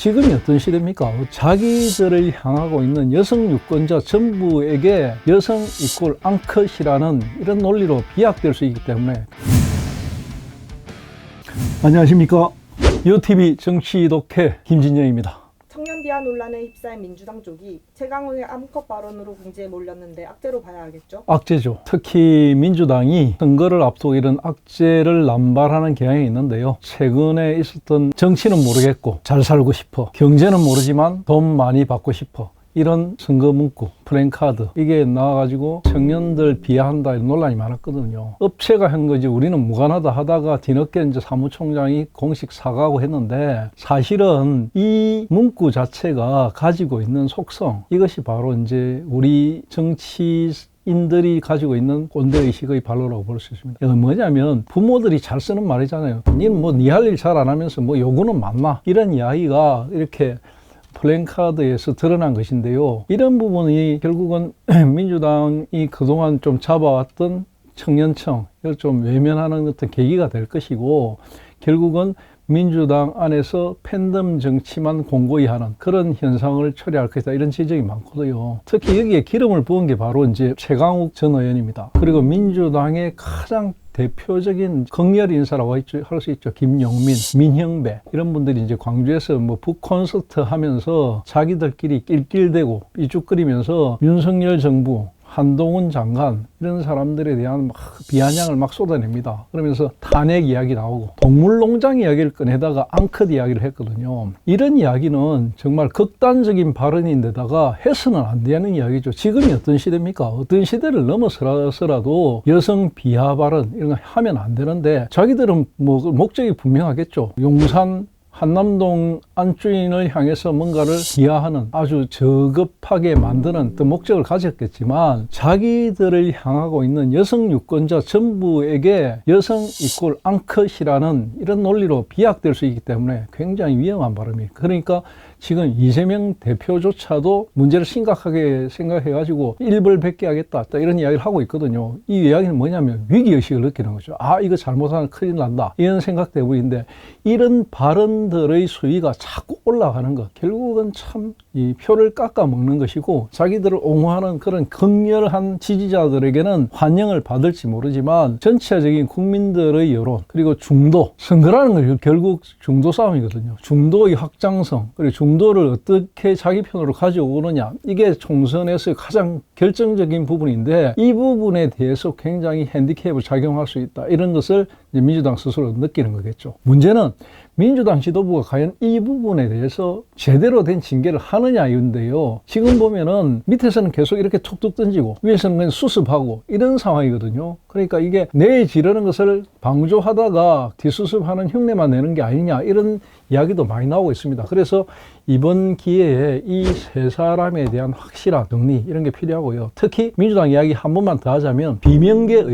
지금이 어떤 시대입니까? 자기들을 향하고 있는 여성 유권자 전부에게 여성 이꼴 앙컷이라는 이런 논리로 비약될 수 있기 때문에. 안녕하십니까? 요TV 정치 독해 김진영입니다. 청년 비하 논란에 휩싸인 민주당 쪽이 최강욱의 암컷 발언으로 궁지에 몰렸는데 악재로 봐야 하겠죠? 악재죠. 특히 민주당이 선거를 앞두고 이런 악재를 남발하는 경향이 있는데요. 최근에 있었던 정치는 모르겠고 잘 살고 싶어, 경제는 모르지만 돈 많이 받고 싶어, 이런 선거 문구, 플랜카드 이게 나와가지고 청년들 비하한다 이런 논란이 많았거든요. 업체가 한 거지 우리는 무관하다 하다가 뒤늦게 이제 사무총장이 공식 사과하고 했는데, 사실은 이 문구 자체가 가지고 있는 속성, 이것이 바로 이제 우리 인들이 가지고 있는 꼰대의식의 발로라고 볼 수 있습니다. 이건 뭐냐면 부모들이 잘 쓰는 말이잖아요. 니는 뭐 니 할 일 잘 안 하면서 뭐 요구는 많나, 이런 이야기가 이렇게 플랜카드에서 드러난 것인데요. 이런 부분이 결국은 민주당이 그동안 좀 잡아왔던 청년층, 이걸 좀 외면하는 어떤 계기가 될 것이고, 결국은 민주당 안에서 팬덤 정치만 공고히 하는 그런 현상을 초래할 것이다, 이런 지적이 많거든요. 특히 여기에 기름을 부은 게 바로 이제 최강욱 전 의원입니다. 그리고 민주당의 가장 대표적인 극렬 인사라고 할 수 있죠. 김용민, 민형배, 이런 분들이 이제 광주에서 뭐 북콘서트 하면서 자기들끼리 낄낄대고 삐죽거리면서 윤석열 정부, 한동훈 장관, 이런 사람들에 대한 비아냥을 막 쏟아냅니다. 그러면서 탄핵 이야기 나오고 동물농장 이야기를 꺼내다가 앙컷 이야기를 했거든요. 이런 이야기는 정말 극단적인 발언인데다가 해서는 안 되는 이야기죠. 지금이 어떤 시대입니까? 어떤 시대를 넘어서라도 여성 비하 발언 이런 거 하면 안 되는데, 자기들은 뭐 목적이 분명하겠죠. 용산 한남동 안주인을 향해서 뭔가를 비하하는, 아주 저급하게 만드는 어떤 목적을 가졌겠지만, 자기들을 향하고 있는 여성 유권자 전부에게 여성 이꼴 앙컷이라는 이런 논리로 비약될 수 있기 때문에 굉장히 위험한 발언입니다. 그러니까 지금 이재명 대표조차도 문제를 심각하게 생각해가지고 일벌백계하겠다 이런 이야기를 하고 있거든요. 이 이야기는 뭐냐면 위기의식을 느끼는 거죠. 아, 이거 잘못하면 큰일 난다, 이런 생각 때문인데, 이런 발언들의 수위가 자꾸 올라가는 것, 결국은 참 이 표를 깎아먹는 것이고, 자기들을 옹호하는 그런 극렬한 지지자들에게는 환영을 받을지 모르지만 전체적인 국민들의 여론, 그리고 중도, 선거라는 건 결국 중도 싸움이거든요. 중도의 확장성, 그리고 중도를 어떻게 자기 편으로 가져오느냐, 이게 총선에서 가장 결정적인 부분인데, 이 부분에 대해서 굉장히 핸디캡을 작용할 수 있다, 이런 것을 이제 민주당 스스로 느끼는 거겠죠. 문제는 민주당 지도부가 과연 이 부분에 대해서 제대로 된 징계를 하느냐 이건데요. 지금 보면은 밑에서는 계속 이렇게 툭툭 던지고 위에서는 그냥 수습하고 이런 상황이거든요. 그러니까 이게 내지르는 것을 방조하다가 뒷수습하는 흉내만 내는 게 아니냐, 이런 이야기도 많이 나오고 있습니다. 그래서 이번 기회에 이 세 사람에 대한 확실한 정리, 이런 게 필요하고요. 특히 민주당 이야기 한 번만 더 하자면 비명계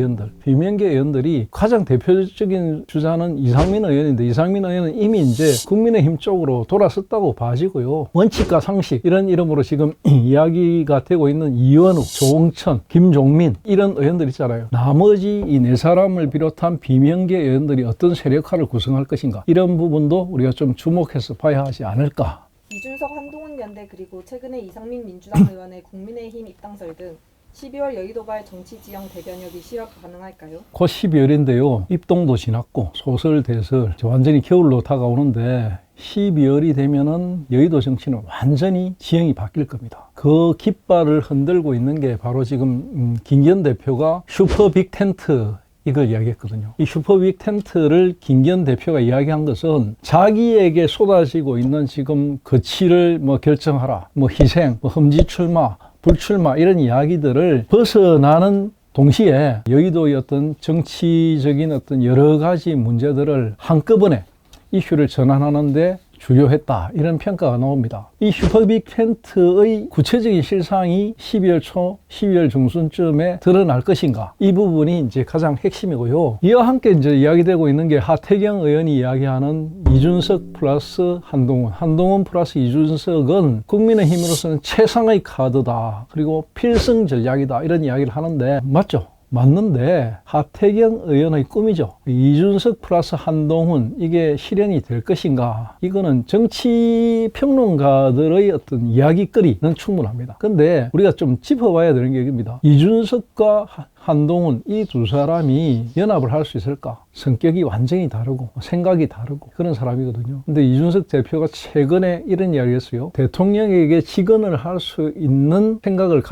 의원들이 가장 대표적인 주자는 이상민 의원인데, 이상민 의원은 이미 이제 국민의힘 쪽으로 돌아섰다고 봐지고요. 원칙과 상식, 이런 이름으로 지금 이야기가 되고 있는 이원욱, 조홍천, 김종민, 이런 의원들 있잖아요. 나머지 이 네 사람을 비롯한 비명계 의원들이 어떤 세력화를 구성할 것인가, 이런 부분도 우리가 좀 주목해서 봐야 하지 않을까. 이준석 한동훈 연대, 그리고 최근에 이상민 민주당 의원의 국민의힘 입당설 등 12월 여의도발 정치 지형 대변혁이 실현 가능할까요? 곧 12월인데요. 입동도 지났고 소설, 대설 완전히 겨울로 다가오는데, 12월이 되면은 여의도 정치는 완전히 지형이 바뀔 겁니다. 그 깃발을 흔들고 있는 게 바로 지금 김기현 대표가 슈퍼 빅 텐트, 이걸 이야기했거든요. 이 슈퍼빅 텐트를 김기현 대표가 이야기한 것은 자기에게 쏟아지고 있는 지금 거취를 뭐 결정하라, 뭐 희생, 뭐 험지 출마, 불출마, 이런 이야기들을 벗어나는 동시에 여의도의 어떤 정치적인 어떤 여러 가지 문제들을 한꺼번에 이슈를 전환하는데 주요했다, 이런 평가가 나옵니다. 이 슈퍼빅 텐트의 구체적인 실상이 12월 초, 12월 중순쯤에 드러날 것인가, 이 부분이 이제 가장 핵심이고요. 이와 함께 이제 이야기되고 있는 게 하태경 의원이 이야기하는 이준석 플러스 한동훈 플러스 이준석은 국민의힘으로서는 최상의 카드다, 그리고 필승 전략이다, 이런 이야기를 하는데 맞죠? 맞는데 하태경 의원의 꿈이죠. 이준석 플러스 한동훈 이게 실현이 될 것인가? 이거는 정치 평론가들의 어떤 이야기거리는 충분합니다. 근데 우리가 좀 짚어봐야 되는 게 이겁니다. 이준석과 한동훈 이 두 사람이 연합을 할 수 있을까? 성격이 완전히 다르고 생각이 다르고 그런 사람이거든요. 근데 이준석 대표가 최근에 이런 이야기를 했어요. 대통령에게 직언을 할 수 있는 생각을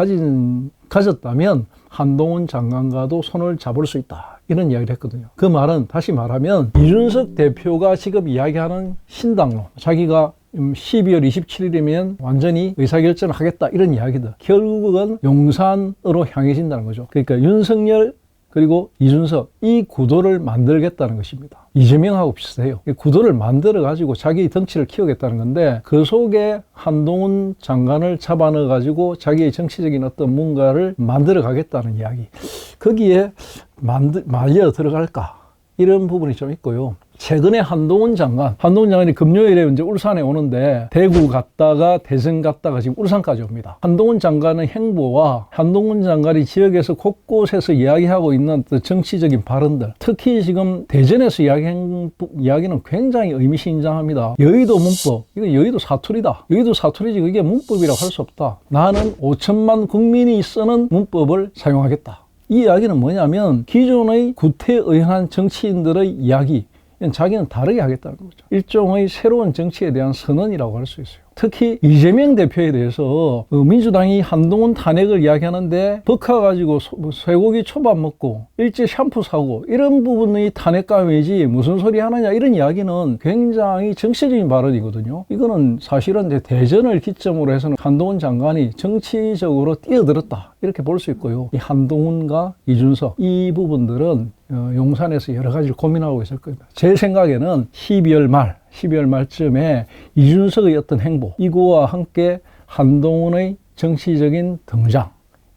가졌다면 한동훈 장관과도 손을 잡을 수 있다. 이런 이야기를 했거든요. 그 말은 다시 말하면 이준석 대표가 지금 이야기하는 신당론, 자기가 12월 27일이면 완전히 의사결정을 하겠다 이런 이야기들, 결국은 용산으로 향해진다는 거죠. 그러니까 윤석열 그리고 이준석 이 구도를 만들겠다는 것입니다. 이재명하고 비슷해요. 이 구도를 만들어 가지고 자기 덩치를 키우겠다는 건데 그 속에 한동훈 장관을 잡아넣어 가지고 자기의 정치적인 어떤 뭔가를 만들어 가겠다는 이야기, 거기에 말려 들어갈까 이런 부분이 좀 있고요. 최근에 한동훈 장관이 금요일에 이제 울산에 오는데 대구 갔다가 대전 갔다가 지금 울산까지 옵니다. 한동훈 장관의 행보와 한동훈 장관이 지역에서 곳곳에서 이야기하고 있는 정치적인 발언들, 특히 지금 대전에서 이야기는 굉장히 의미심장합니다. 여의도 문법, 이거 여의도 사투리다. 여의도 사투리지 그게 문법이라고 할 수 없다. 나는 5천만 국민이 쓰는 문법을 사용하겠다. 이 이야기는 뭐냐면 기존의 구태의연한 정치인들의 이야기, 자기는 다르게 하겠다는 거죠. 일종의 새로운 정치에 대한 선언이라고 할 수 있어요. 특히 이재명 대표에 대해서 민주당이 한동훈 탄핵을 이야기하는데 버카가지고 쇠고기 초밥 먹고 일제 샴푸 사고 이런 부분의 탄핵감이지 무슨 소리 하느냐 이런 이야기는 굉장히 정치적인 발언이거든요. 이거는 사실은 이제 대전을 기점으로 해서는 한동훈 장관이 정치적으로 뛰어들었다 이렇게 볼 수 있고요. 이 한동훈과 이준석 이 부분들은 용산에서 여러 가지를 고민하고 있을 겁니다. 제 생각에는 12월 말쯤에 이준석의 어떤 행보, 이거와 함께 한동훈의 정치적인 등장,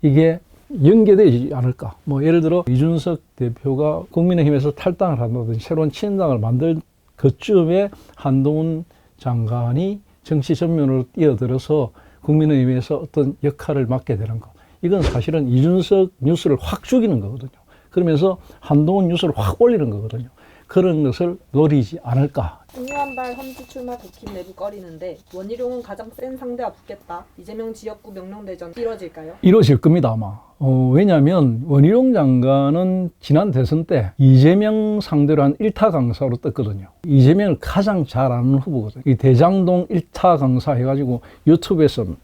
이게 연계되지 않을까. 뭐 예를 들어 이준석 대표가 국민의힘에서 탈당을 한다든지 새로운 친당을 만들 그쯤에 한동훈 장관이 정치 전면으로 뛰어들어서 국민의힘에서 어떤 역할을 맡게 되는 것. 이건 사실은 이준석 뉴스를 확 죽이는 거거든요. 그러면서 한동훈 뉴스를 확 올리는 거거든요. 그런 것을 노리지 않을까. 국유한발 험지 출마 국힘 내부 꺼리는데 원희룡은 가장 센 상대와 붙겠다. 이재명 지역구 명령대전 이뤄질까요? 이루어질 겁니다 아마. 왜냐하면 원희룡 장관은 지난 대선 때 이재명 상대로 한 1타 강사로 떴거든요. 이재명을 가장 잘 아는 후보거든요. 이 대장동 1타 강사 해가지고 유튜브에서 막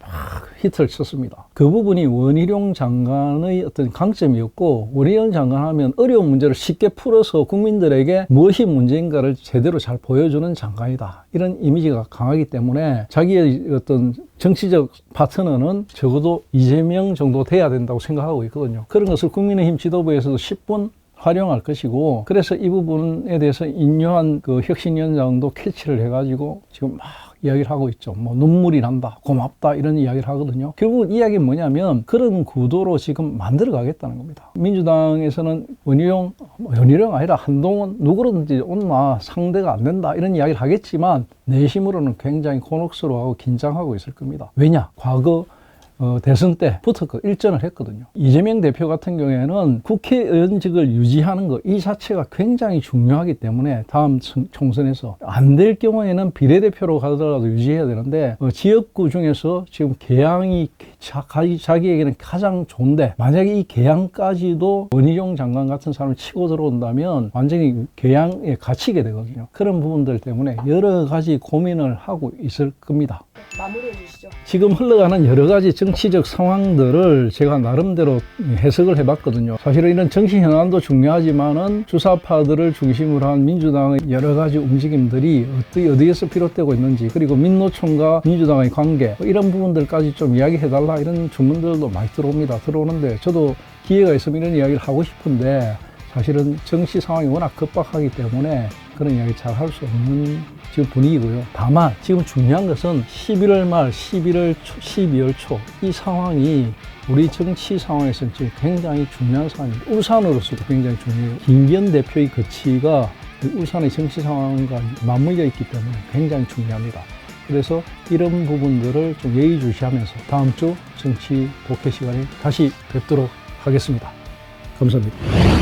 히트를 쳤습니다. 그 부분이 원희룡 장관의 어떤 강점이었고, 원희룡 장관 하면 어려운 문제를 쉽게 풀어서 국민들에게 무엇이 문제인가를 제대로 잘 보여주는 장관이다. 이런 이미지가 강하기 때문에 자기의 어떤 정치적 파트너는 적어도 이재명 정도 돼야 된다고 생각하고 있거든요. 그런 것을 국민의힘 지도부에서도 10분 활용할 것이고, 그래서 이 부분에 대해서 인요한 그 혁신위원장도 캐치를 해가지고 지금 막 이야기를 하고 있죠. 뭐 눈물이 난다, 고맙다 이런 이야기를 하거든요. 결국 이야기는 뭐냐면 그런 구도로 지금 만들어 가겠다는 겁니다. 민주당에서는 원희룡 아니라 한동훈 누구든지 온나 상대가 안 된다 이런 이야기를 하겠지만 내심으로는 굉장히 곤혹스러워하고 긴장하고 있을 겁니다. 왜냐? 과거 대선 때부터 일전을 했거든요. 이재명 대표 같은 경우에는 국회의원직을 유지하는 것 이 자체가 굉장히 중요하기 때문에 다음 총선에서 안 될 경우에는 비례대표로 가더라도 유지해야 되는데 지역구 중에서 지금 계양이 자기에게는 가장 좋은데 만약에 이 계양까지도 원희룡 장관 같은 사람을 치고 들어온다면 완전히 계양에 갇히게 되거든요. 그런 부분들 때문에 여러 가지 고민을 하고 있을 겁니다. 마무리해 주시죠. 지금 흘러가는 여러 가지 정치적 상황들을 제가 나름대로 해석을 해봤거든요. 사실은 이런 정치 현안도 중요하지만은 주사파들을 중심으로 한 민주당의 여러 가지 움직임들이 어디에서 비롯되고 있는지, 그리고 민노총과 민주당의 관계, 이런 부분들까지 좀 이야기해달라 이런 주문들도 많이 들어오는데 저도 기회가 있으면 이런 이야기를 하고 싶은데 사실은 정치 상황이 워낙 급박하기 때문에 그런 이야기 잘 할 수 없는 지금 분위기고요. 다만 지금 중요한 것은 11월 말, 12월 초 이 상황이 우리 정치 상황에서는 지금 굉장히 중요한 상황입니다. 울산으로서도 굉장히 중요해요. 김기현 대표의 거치가 울산의 정치 상황과 맞물려 있기 때문에 굉장히 중요합니다. 그래서 이런 부분들을 좀 예의주시하면서 다음 주 정치 독해 시간에 다시 뵙도록 하겠습니다. 감사합니다.